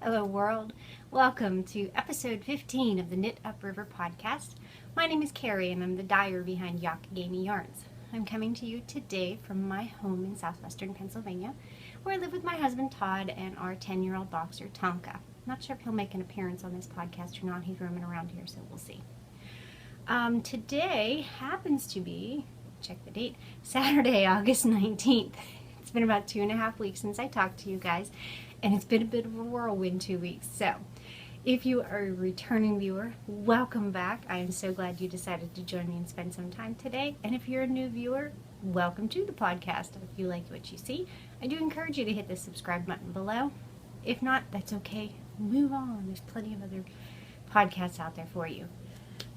Hello world, welcome to episode 15 of the Knit Upriver podcast. My name is Carrie and I'm the dyer behind Yakagami Yarns. I'm coming to you today from my home in southwestern Pennsylvania, where I live with my husband Todd and our 10-year-old boxer Tonka. Not sure if he'll make an appearance on this podcast or not. He's roaming around here, so we'll see. Today happens to be, check the date, Saturday, August 19th. It's been about 2.5 weeks since I talked to you guys, and it's been a bit of a whirlwind 2 weeks. So, if you are a returning viewer, welcome back. I am so glad you decided to join me and spend some time today. And if you're a new viewer, welcome to the podcast. If you like what you see, I do encourage you to hit the subscribe button below. If not, that's okay. Move on. There's plenty of other podcasts out there for you.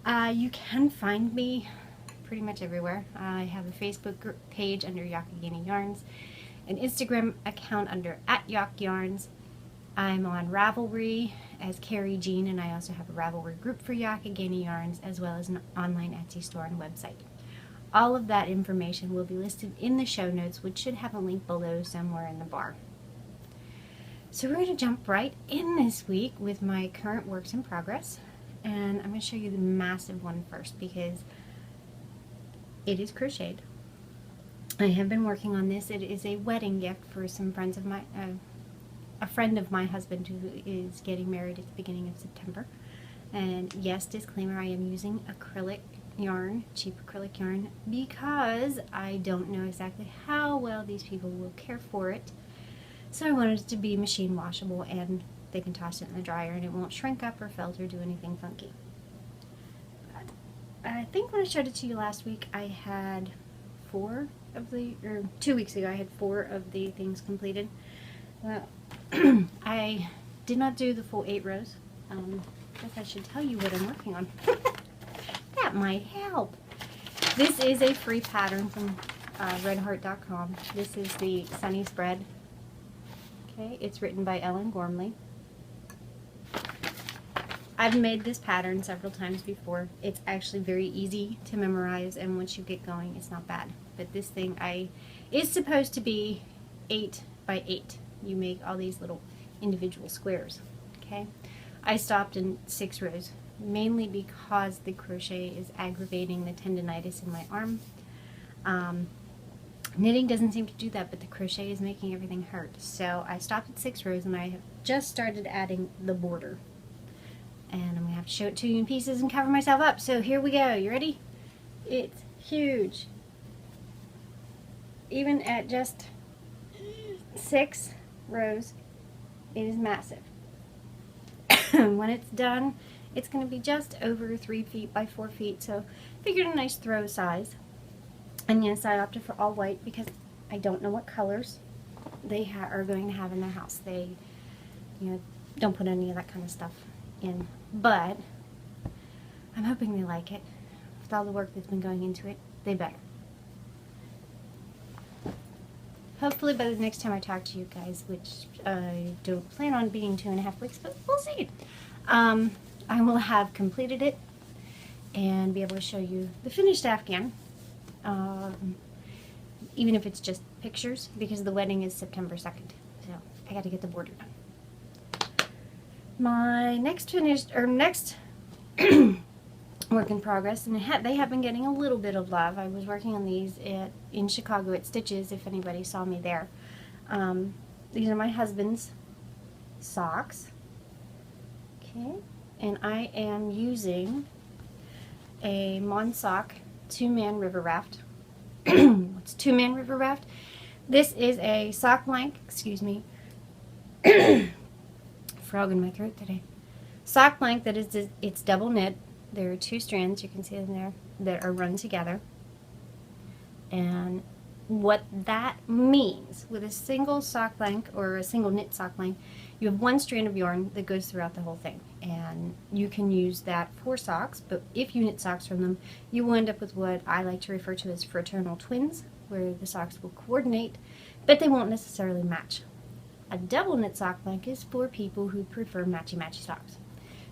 You can find me pretty much everywhere. I have a Facebook page under Yakagami Yarns, an Instagram account under @YakYarns. I'm on Ravelry as Carrie Jean, and I also have a Ravelry group for Yakagami Yarns, as well as an online Etsy store and website. All of that information will be listed in the show notes, which should have a link below somewhere in the bar. So we're going to jump right in this week with my current works in progress, and I'm going to show you the massive one first because it is crocheted. I have been working on this. It is a wedding gift for some friends of my, a friend of my husband who is getting married at the beginning of September. And yes, disclaimer, I am using acrylic yarn, cheap acrylic yarn, because I don't know exactly how well these people will care for it. So I wanted it to be machine washable and they can toss it in the dryer and it won't shrink up or felt or do anything funky. But I think when I showed it to you last week, I had 2 weeks ago, I had 4 of the things completed. Well, I did not do the full 8 rows. I guess I should tell you what I'm working on. That might help. This is a free pattern from redheart.com. This is the Sunny Spread. Okay, it's written by Ellen Gormley. I've made this pattern several times before. It's actually very easy to memorize, and once you get going, it's not bad. But this thing is supposed to be 8 by 8. You make all these little individual squares. Okay, I stopped in 6 rows, mainly because the crochet is aggravating the tendonitis in my arm. Knitting doesn't seem to do that, but the crochet is making everything hurt. So I stopped at 6 rows, and I have just started adding the border. And I'm going to have to show it to you in pieces and cover myself up. So here we go. You ready? It's huge. Even at just 6 rows, it is massive. When it's done, it's going to be just over 3 feet by 4 feet. So figured a nice throw size. And yes, I opted for all white because I don't know what colors they are going to have in their house. They, don't put any of that kind of stuff in, but I'm hoping they like it. With all the work that's been going into it, they better. Hopefully by the next time I talk to you guys, which I don't plan on being 2.5 weeks, but we'll see. I will have completed it and be able to show you the finished Afghan, even if it's just pictures, because the wedding is September 2nd, so I got to get the border done. My next work in progress, and they have been getting a little bit of love. I was working on these in Chicago at Stitches, if anybody saw me there. These are my husband's socks. Okay, and I am using a Monsock 2-man river raft. What's 2-man river raft? This is a sock blank, excuse me. Frog in my throat today. Sock blank that is, it's double knit. There are 2 strands, you can see them there, that are run together. And what that means, with a single sock blank or a single knit sock blank, you have 1 strand of yarn that goes throughout the whole thing. And you can use that for socks, but if you knit socks from them, you will end up with what I like to refer to as fraternal twins, where the socks will coordinate, but they won't necessarily match. A double knit sock blank is for people who prefer matchy-matchy socks,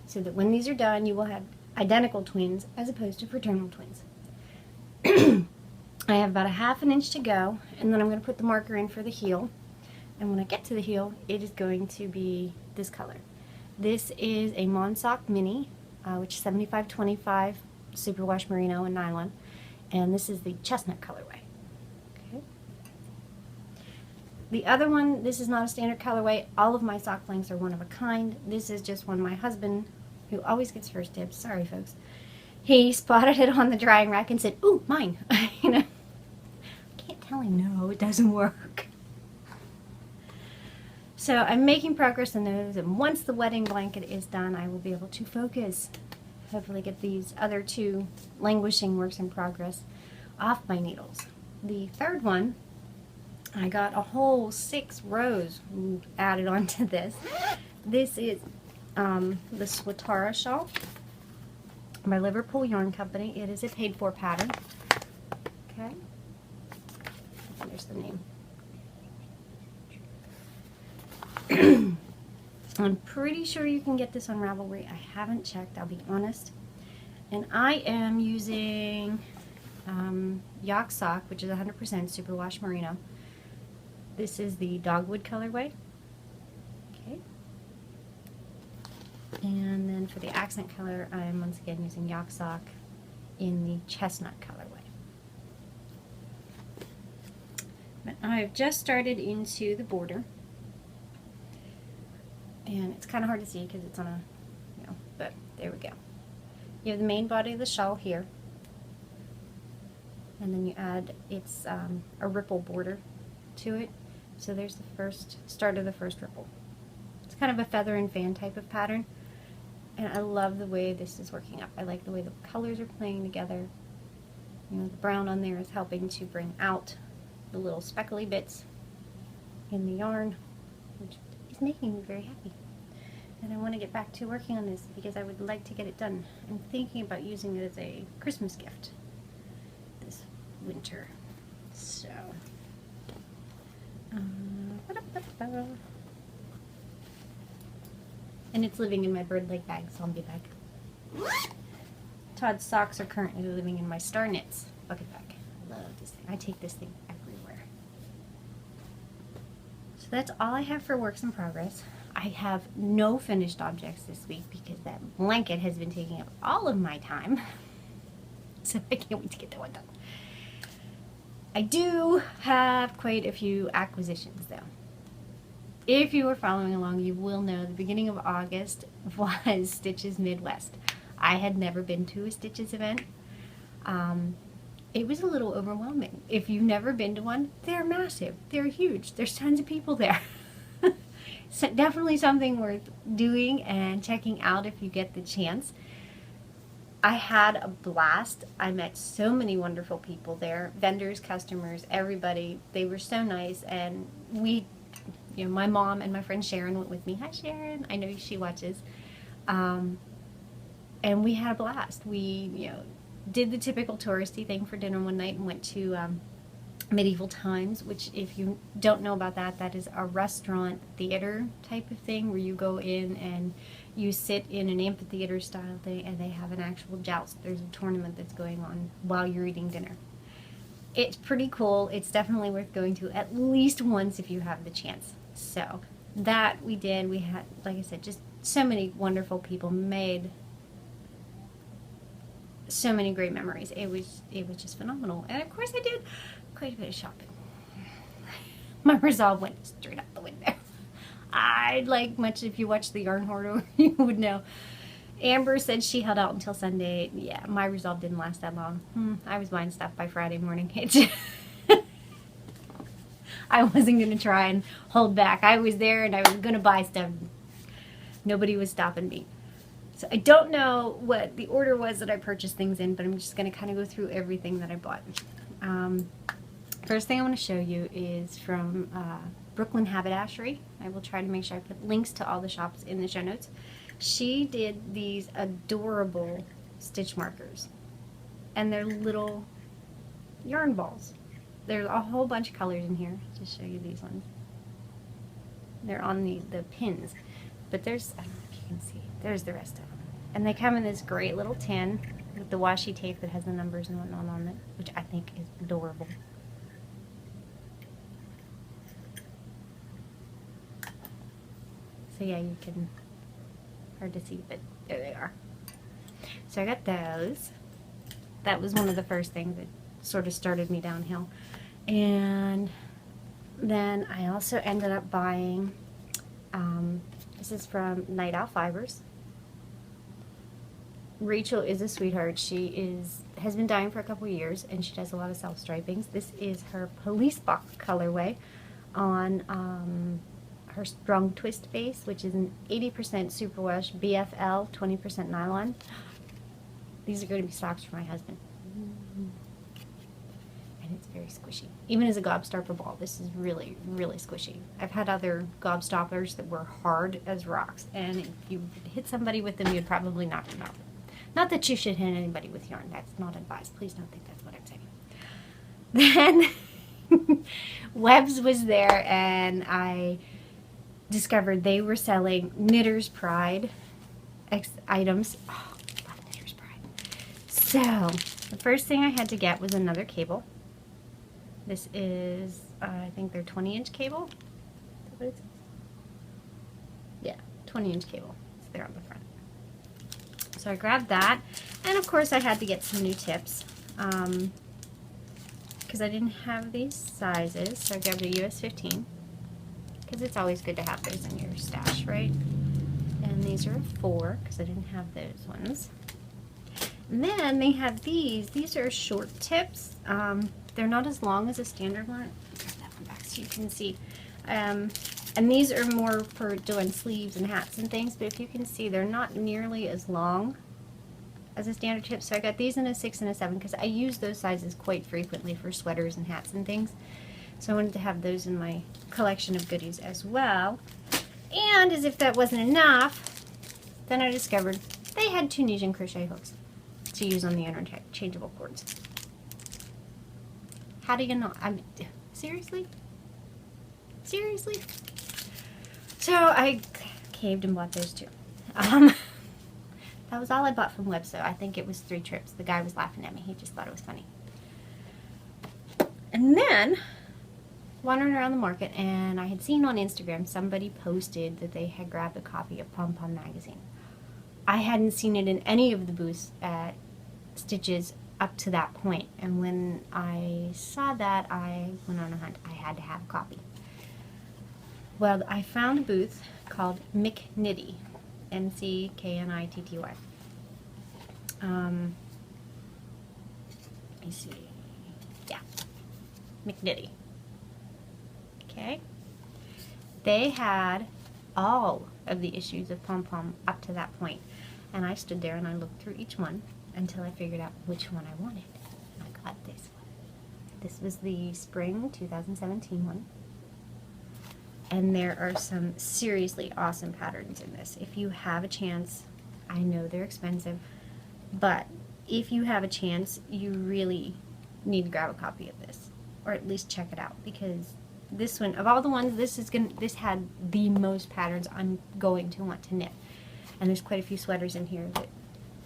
so that when these are done, you will have identical twins as opposed to fraternal twins. I have about a 1/2 inch to go, and then I'm going to put the marker in for the heel. And when I get to the heel, it is going to be this color. This is a Monsock Mini, which is 75/25 superwash merino and nylon, and this is the chestnut colorway. Okay. The other one, this is not a standard colorway. All of my sock lengths are one of a kind. This is just one my husband, who always gets first dibs, sorry folks, he spotted it on the drying rack and said, "Ooh, mine." You know, I can't tell him no, it doesn't work. So I'm making progress in those, and once the wedding blanket is done, I will be able to focus, hopefully get these other two languishing works in progress off my needles. The third one, I got a whole 6 rows added onto this. This is the Swatara shawl by Liverpool Yarn Company. It is a paid-for pattern. Okay, there's the name. I'm pretty sure you can get this on Ravelry. I haven't checked, I'll be honest. And I am using Yak Sock, which is 100% superwash merino. This is the Dogwood colorway. Okay. And then for the accent color, I'm once again using Yak Sock in the chestnut colorway. But I've just started into the border. And it's kind of hard to see because it's on a, you know, but there we go. You have the main body of the shawl here. And then you add, it's a ripple border to it. So there's the first, start of the first ripple. It's kind of a feather and fan type of pattern. And I love the way this is working up. I like the way the colors are playing together. You know, the brown on there is helping to bring out the little speckly bits in the yarn, which is making me very happy. And I want to get back to working on this because I would like to get it done. I'm thinking about using it as a Christmas gift this winter. So, and it's living in my bird leg bag, so I'll be back. Todd's socks are currently living in my Star Knits bucket bag. I love this thing. I take this thing everywhere. So that's all I have for works in progress. I have no finished objects this week because that blanket has been taking up all of my time. So I can't wait to get that one done. I do have quite a few acquisitions though. If you were following along, you will know the beginning of August was Stitches Midwest. I had never been to a Stitches event. It was a little overwhelming. If you've never been to one, they're massive. They're huge. There's tons of people there. So definitely something worth doing and checking out if you get the chance. I had a blast. I met so many wonderful people there, vendors, customers, everybody. They were so nice, and we, you know, my mom and my friend Sharon went with me. Hi Sharon, I know she watches. And we had a blast. We, you know, did the typical touristy thing for dinner one night and went to Medieval Times, which if you don't know about that, that is a restaurant theater type of thing where you go in and you sit in an amphitheater style thing and they have an actual joust. There's a tournament that's going on while you're eating dinner. It's pretty cool. It's definitely worth going to at least once if you have the chance. So that we did. We had, like I said, just so many wonderful people, made so many great memories. It was just phenomenal. And of course I did quite a bit of shopping. My resolve went straight out the window. I'd like much, if you watch the Yarn Hoarder, you would know. Amber said she held out until Sunday. Yeah, my resolve didn't last that long. I was buying stuff by Friday morning. I wasn't going to try and hold back. I was there and I was going to buy stuff. Nobody was stopping me. So I don't know what the order was that I purchased things in, but I'm just going to kind of go through everything that I bought. First thing I want to show you is from Brooklyn Haberdashery. I will try to make sure I put links to all the shops in the show notes. She did these adorable stitch markers, and they're little yarn balls. There's a whole bunch of colors in here. I'll just show you these ones. They're on the pins, but there's, I don't know if you can see, there's the rest of them. And they come in this great little tin with the washi tape that has the numbers and whatnot on it, which I think is adorable. So yeah, you can, hard to see, but there they are. So I got those. That was one of the first things that sort of started me downhill. And then I also ended up buying, this is from Night Owl Fibers. Rachel is a sweetheart. She has been dying for a couple years, and she does a lot of self-stripings. This is her police box colorway on her strong twist base, which is an 80% superwash BFL, 20% nylon. These are going to be socks for my husband. And it's very squishy. Even as a gobstopper ball, this is really, really squishy. I've had other gobstoppers that were hard as rocks, and if you hit somebody with them, you'd probably knock them out. Not that you should hit anybody with yarn. That's not advised. Please don't think that's what I'm saying. Then Webb's was there, and I discovered they were selling Knitter's Pride items. Oh, I love Knitter's Pride. So the first thing I had to get was another cable. This is, I think they're 20-inch cable. Is that what it says? Yeah, 20-inch cable. It's there on the front. So I grabbed that, and of course I had to get some new tips because I didn't have these sizes. So I grabbed a US 15 because it's always good to have those in your stash, right? And these are a 4 because I didn't have those ones. And then they have these. These are short tips. They're not as long as a standard one. Put that one back so you can see. And these are more for doing sleeves and hats and things, but if you can see, they're not nearly as long as a standard tip. So I got these in a 6 and a 7 because I use those sizes quite frequently for sweaters and hats and things. So I wanted to have those in my collection of goodies as well. And as if that wasn't enough, then I discovered they had Tunisian crochet hooks to use on the interchangeable cords. How do you know? Seriously? Seriously? So I caved and bought those too. That was all I bought from Web, so I think it was 3 trips. The guy was laughing at me. He just thought it was funny. And then, wandering around the market, and I had seen on Instagram somebody posted that they had grabbed a copy of Pom Pom magazine. I hadn't seen it in any of the booths at Stitches up to that point, and when I saw that, I went on a hunt. I had to have a copy. Well, I found a booth called McKnitty, McKnitty. Let me see. Yeah, McKnitty. Okay. They had all of the issues of Pom Pom up to that point, and I stood there and I looked through each one until I figured out which one I wanted. And I got this one. This was the spring 2017 one. And there are some seriously awesome patterns in this. If you have a chance, I know they're expensive, but if you have a chance, you really need to grab a copy of this, or at least check it out, because this one, of all the ones, this had the most patterns I'm going to want to knit. And there's quite a few sweaters in here that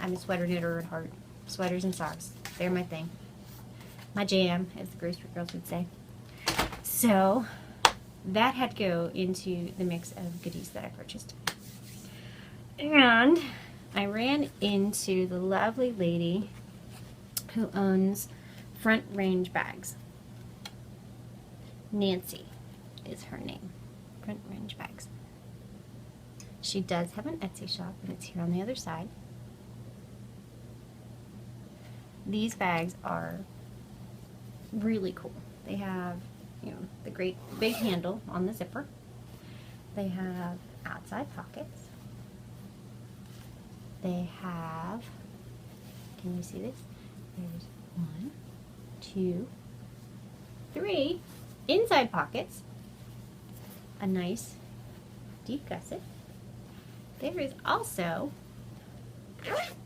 I'm a sweater knitter at heart. Sweaters and socks, they're my thing. My jam, as the grocery girls would say. So that had to go into the mix of goodies that I purchased. And I ran into the lovely lady who owns Front Range Bags. Nancy is her name. Front Range Bags. She does have an Etsy shop, and it's here on the other side. These bags are really cool. They have, you know, the great big handle on the zipper. They have outside pockets. They have, can you see this? There's 1, 2, 3 inside pockets. A nice deep gusset. There is also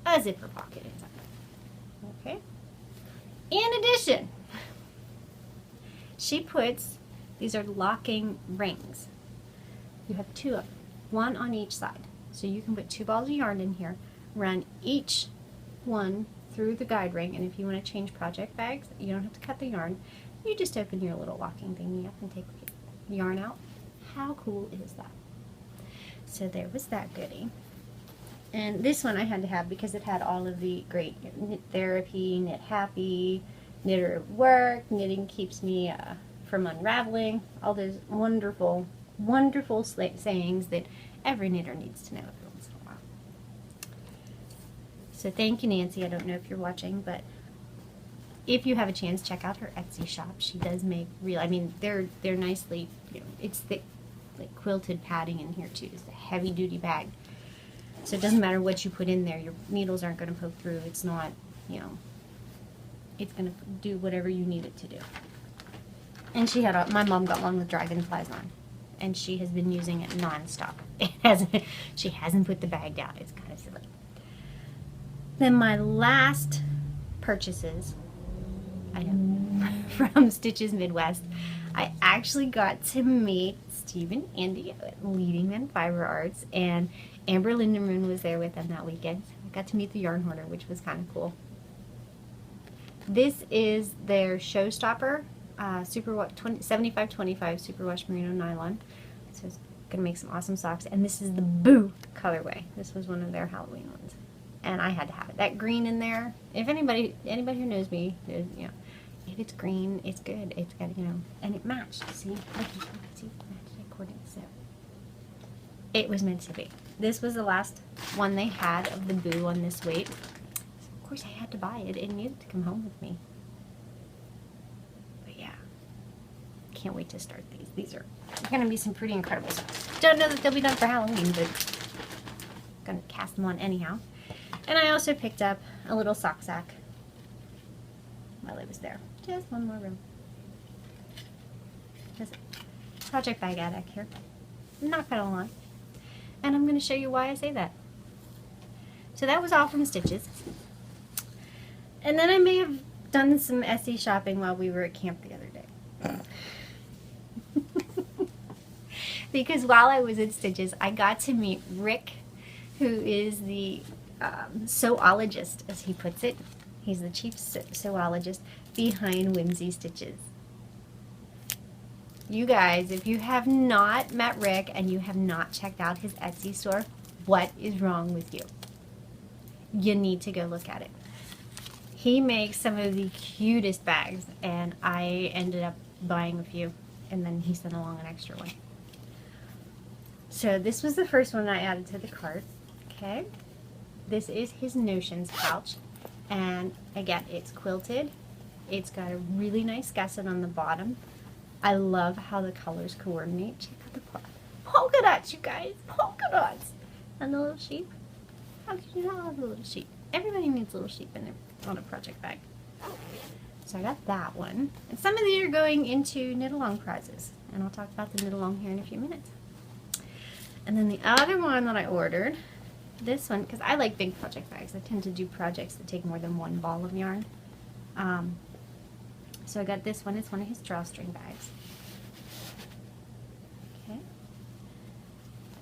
a zipper pocket inside. Okay. In addition, she puts, these are locking rings. You have 2 of them, 1 on each side. So you can put 2 balls of yarn in here, run each one through the guide ring, and if you want to change project bags, you don't have to cut the yarn. You just open your little locking thingy up and take the yarn out. How cool is that? So there was that goodie. And this one I had to have because it had all of the great knit therapy, knit happy, knitter at work, knitting keeps me from unraveling, all those wonderful, wonderful sayings that every knitter needs to know every once in a while. So thank you, Nancy. I don't know if you're watching, but if you have a chance, check out her Etsy shop. She does make real, I mean, they're nicely, you know, it's thick, like quilted padding in here too. It's a heavy duty bag. So it doesn't matter what you put in there, your needles aren't going to poke through. It's not, you know, it's going to do whatever you need it to do. And she had, my mom got one with dragonflies on, and she has been using it nonstop. She hasn't put the bag down. It's kind of silly. Then my last purchases, I know, from Stitches Midwest, I actually got to meet Steve and Andy at Leading Men Fiber Arts, and Amber Lindenmoon was there with them that weekend. I got to meet the yarn hoarder, which was kind of cool. This is their showstopper, Superwash 7525 Superwash Merino Nylon. So it's gonna make some awesome socks. And this is the Boo colorway. This was one of their Halloween ones, and I had to have it. That green in there. If anybody who knows me, you know, if it's green, it's good. It's got, you know, and it matched. See, see, it matched according to. So it was meant to be. This was the last one they had of the Boo on this weight. So of course I had to buy it. It needed to come home with me. But yeah, can't wait to start these. These are going to be some pretty incredible socks. Don't know that they'll be done for Halloween, but I'm going to cast them on anyhow. And I also picked up a little sock sack while I was there. Just one more room. Just project bag addict here. Not gonna lie. And I'm going to show you why I say that. So that was all from Stitches. And then I may have done some Etsy shopping while we were at camp the other day. Because while I was at Stitches, I got to meet Rick, who is the sewologist, as he puts it. He's the chief sewologist behind Whimsy Stitches. You guys, if you have not met Rick and you have not checked out his Etsy store, what is wrong with you? You need to go look at it. He makes some of the cutest bags, and I ended up buying a few, and then he sent along an extra one. So this was the first one I added to the cart. Okay, this is his Notions pouch, and again, it's quilted. It's got a really nice gusset on the bottom. I love how the colors coordinate. Check out the polka dots, you guys. Polka dots. And the little sheep. How can you not love the little sheep? Everybody needs a little sheep in their, on a project bag. So I got that one. And some of these are going into knit-along prizes. And I'll talk about the knit-along here in a few minutes. And then the other one that I ordered, this one, because I like big project bags. I tend to do projects that take more than one ball of yarn. So I got this one. It's one of his drawstring bags. Okay.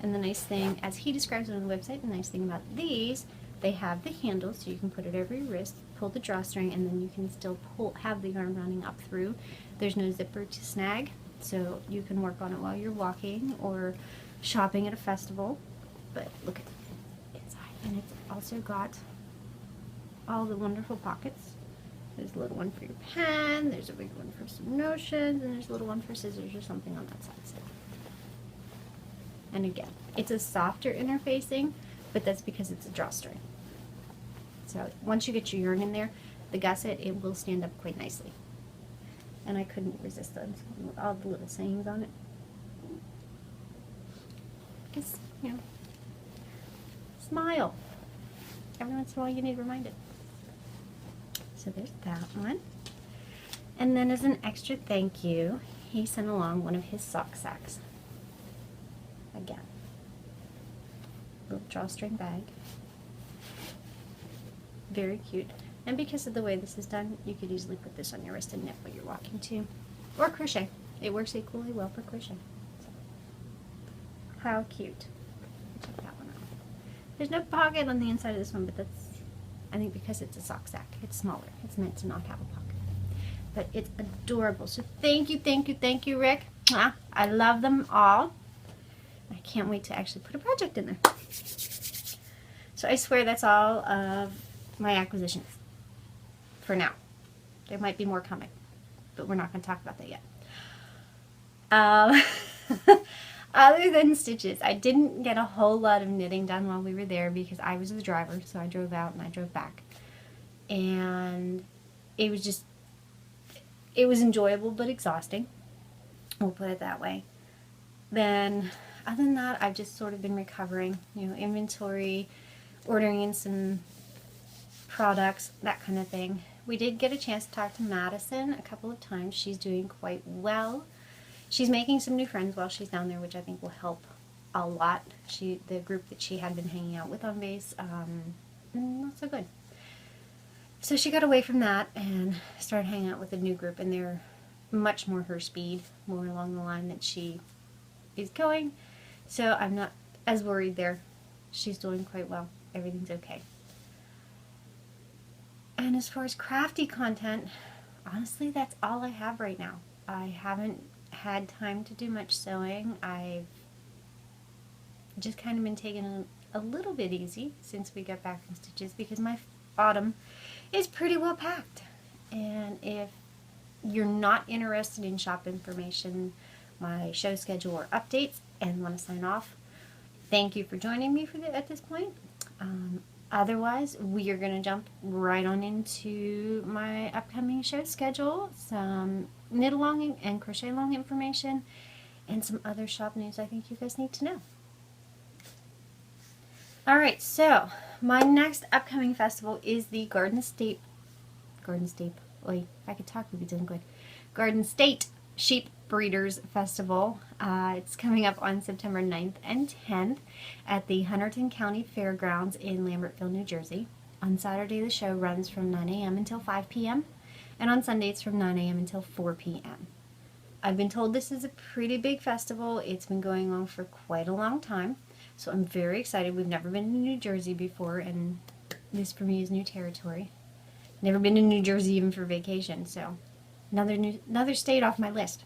And the nice thing, as he describes it on the website, the nice thing about these, they have the handle, so you can put it over your wrist, pull the drawstring, and then you can still have the yarn running up through. There's no zipper to snag, so you can work on it while you're walking or shopping at a festival. But look at it inside. And it's also got all the wonderful pockets. There's a little one for your pen, there's a big one for some notions, and there's a little one for scissors or something on that side. So. And again, it's a softer interfacing, but that's because it's a drawstring. So once you get your yarn in there, the gusset, it will stand up quite nicely. And I couldn't resist those with all the little sayings on it. Because, you know, smile. Every once in a while you need reminded. So there's that one. And then as an extra thank you, he sent along one of his sock sacks. Again. Little drawstring bag. Very cute. And because of the way this is done, you could easily put this on your wrist and knit while you're walking too. Or crochet. It works equally well for crochet. So, how cute. Check that one out. There's no pocket on the inside of this one, but that's, I think, because it's a sock sack. It's smaller. It's meant to not have a pocket. But it's adorable. So thank you, Rick. I love them all. I can't wait to actually put a project in there. So I swear that's all of my acquisitions for now. There might be more coming, but we're not going to talk about that yet. Other than stitches, I didn't get a whole lot of knitting done while we were there because I was the driver, so I drove out and I drove back. And it was enjoyable but exhausting. We'll put it that way. Then, other than that, I've just sort of been recovering, inventory, ordering in some products, that kind of thing. We did get a chance to talk to Madison a couple of times. She's doing quite well. She's making some new friends while she's down there, which I think will help a lot. The group that she had been hanging out with on base, not so good. So she got away from that and started hanging out with a new group, and they're much more her speed, more along the line that she is going. So I'm not as worried there. She's doing quite well. Everything's okay. And as far as crafty content, honestly, that's all I have right now. I haven't had time to do much sewing. I've just kind of been taking it a little bit easy since we got back from stitches because my autumn is pretty well packed. And if you're not interested in shop information, my show schedule, or updates, and want to sign off, thank you for joining me at this point. Otherwise, we are going to jump right on into my upcoming show schedule, some knit along and crochet along information, and some other shop news I think you guys need to know. Alright, so my next upcoming festival is the Garden State, wait, if I could talk we'd be doing good. Garden State Sheep Breeders Festival. It's coming up on September 9th and 10th at the Hunterdon County Fairgrounds in Lambertville, New Jersey. On Saturday, the show runs from 9 a.m. until 5 p.m. and on Sunday it's from 9 a.m. until 4 p.m. I've been told this is a pretty big festival. It's been going on for quite a long time, so I'm very excited. We've never been to New Jersey before, and this for me is new territory. Never been to New Jersey even for vacation, so another state off my list.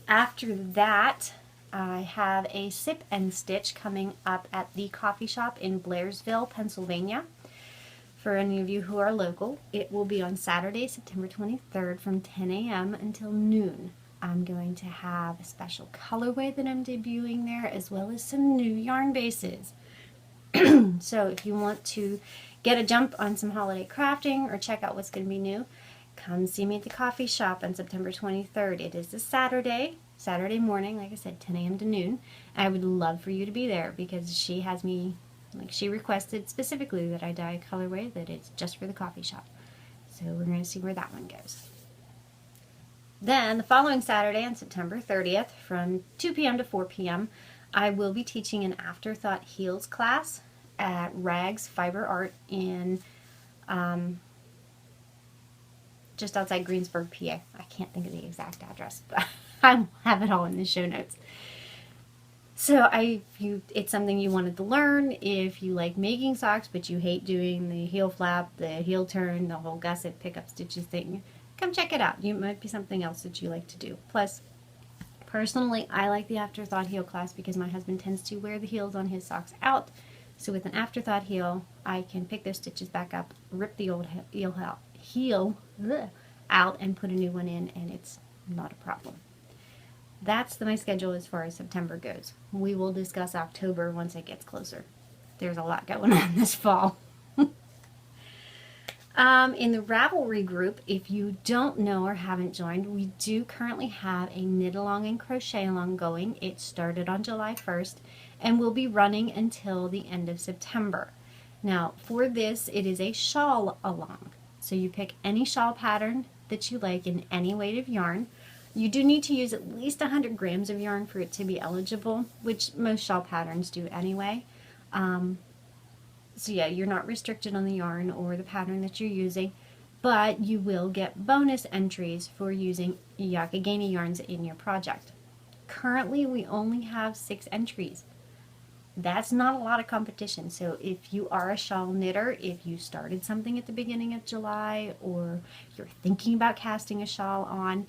After that, I have a sip and stitch coming up at the coffee shop in Blairsville, Pennsylvania. For any of you who are local, it will be on Saturday, September 23rd from 10 a.m. until noon. I'm going to have a special colorway that I'm debuting there, as well as some new yarn bases. So if you want to get a jump on some holiday crafting or check out what's going to be new, come see me at the coffee shop on September 23rd. It is a Saturday morning, like I said, 10 a.m. to noon. I would love for you to be there because she has me, she requested specifically that I dye a colorway that is just for the coffee shop. So we're going to see where that one goes. Then the following Saturday on September 30th from 2 p.m. to 4 p.m. I will be teaching an Afterthought Heels class at Rags Fiber Art in just outside Greensburg, PA. I can't think of the exact address, but I will have it all in the show notes. So it's something you wanted to learn, if you like making socks but you hate doing the heel flap, the heel turn, the whole gusset pickup stitches thing, come check it out. It might be something else that you like to do. Plus, personally, I like the Afterthought heel class because my husband tends to wear the heels on his socks out. So with an Afterthought heel, I can pick those stitches back up, rip the old heel out, and put a new one in, and it's not a problem. That's my schedule as far as September goes. We will discuss October once it gets closer. There's a lot going on this fall. In the Ravelry group, if you don't know or haven't joined, we do currently have a knit along and crochet along going. It started on July 1st and will be running until the end of September. Now, for this, it is a shawl along. So you pick any shawl pattern that you like in any weight of yarn. You do need to use at least 100 grams of yarn for it to be eligible, which most shawl patterns do anyway. So yeah, you're not restricted on the yarn or the pattern that you're using, but you will get bonus entries for using Yakagani yarns in your project. Currently, we only have 6 entries. That's not a lot of competition, so if you are a shawl knitter, if you started something at the beginning of July, or you're thinking about casting a shawl on,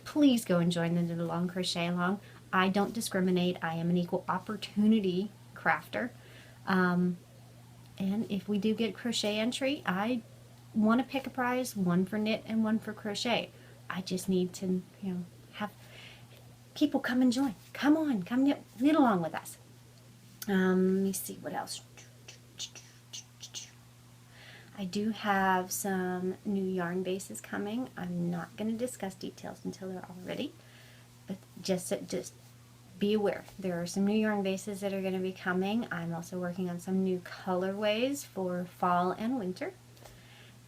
please go and join the Knit Along Crochet Along. I don't discriminate. I am an equal opportunity crafter. And if we do get crochet entry, I want to pick a prize, one for knit and one for crochet. I just need to, have people come and join. Come on, come knit along with us. Let me see what else. I do have some new yarn bases coming. I'm not going to discuss details until they're all ready, but just be aware. There are some new yarn bases that are going to be coming. I'm also working on some new colorways for fall and winter.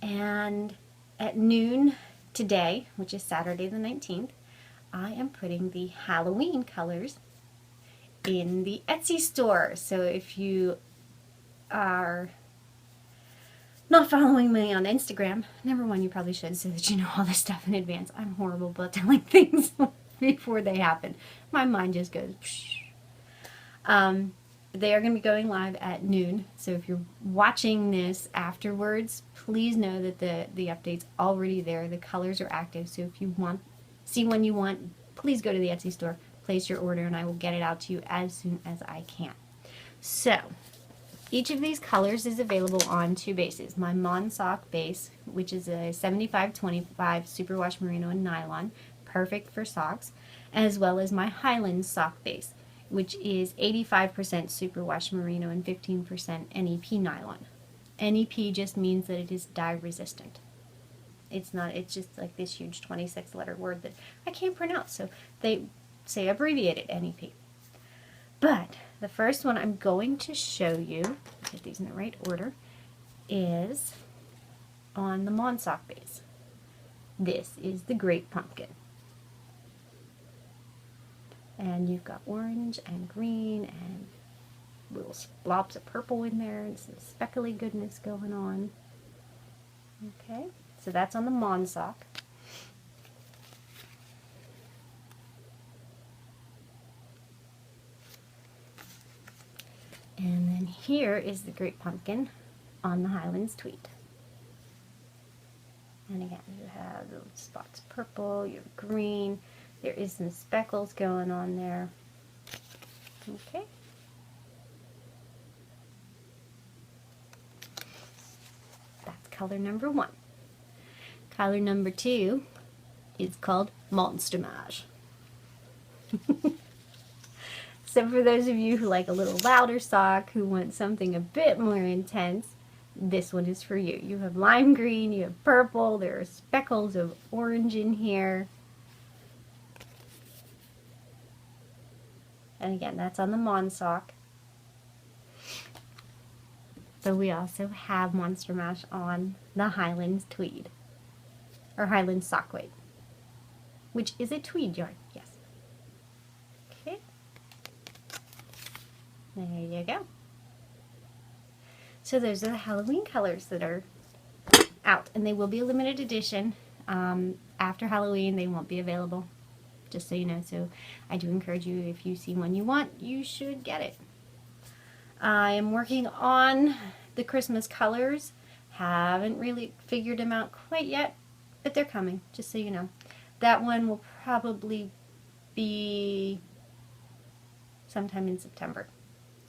And at noon today, which is Saturday the 19th, I am putting the Halloween colors in the Etsy store. So if you are not following me on Instagram, number one, you probably should, so that you know all this stuff in advance. I'm horrible about telling things before they happen. My mind just goes psh. They are going to be going live at noon, so if you're watching this afterwards, please know that the update's already there. The colors are active, so if you see one you want, please go to the Etsy store, place your order, and I will get it out to you as soon as I can. So, each of these colors is available on two bases. My Mon Sock base, which is a 75-25 superwash merino and nylon, perfect for socks, as well as my Highland sock base, which is 85% superwash merino and 15% NEP nylon. NEP just means that it is dye resistant. It's just like this huge 26-letter word that I can't pronounce, so they say abbreviated NEP. But the first one I'm going to show you, get these in the right order, is on the Mon Sock base. This is the Great Pumpkin. And you've got orange and green and little blobs of purple in there and some speckly goodness going on. Okay, so that's on the Mon Sock. And then here is the Great Pumpkin on the Highlands Tweed. And again, you have little spots of purple, you have green, there is some speckles going on there. Okay. That's color number one. Color number two is called Monster Mash. So for those of you who like a little louder sock, who want something a bit more intense, this one is for you. You have lime green, you have purple, there are speckles of orange in here. And again, that's on the Mon Sock. But we also have Monster Mash on the Highlands Tweed, or Highlands Sock Weight, which is a tweed yarn, yes. Okay. There you go. So those are the Halloween colors that are out, and they will be a limited edition. After Halloween, they won't be available, just so you know. So I do encourage you, if you see one you want, you should get it. I am working on the Christmas colors. Haven't really figured them out quite yet, but they're coming, just so you know. That one will probably be sometime in September.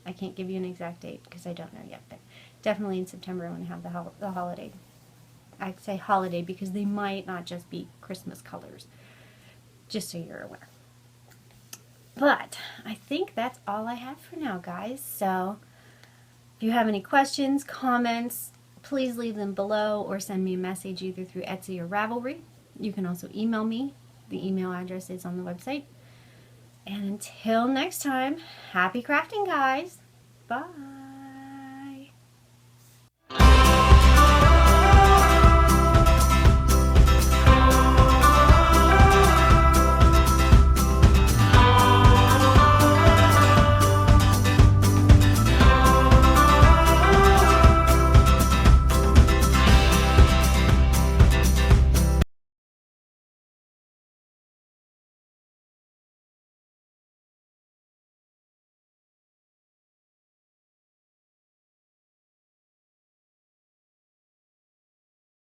I can't give you an exact date because I don't know yet, but definitely in September when I have the holiday. I say holiday because they might not just be Christmas colors, just so you're aware. But I think that's all I have for now, guys. So if you have any questions, comments, please leave them below or send me a message either through Etsy or Ravelry. You can also email me. The email address is on the website. And until next time, happy crafting, guys. Bye.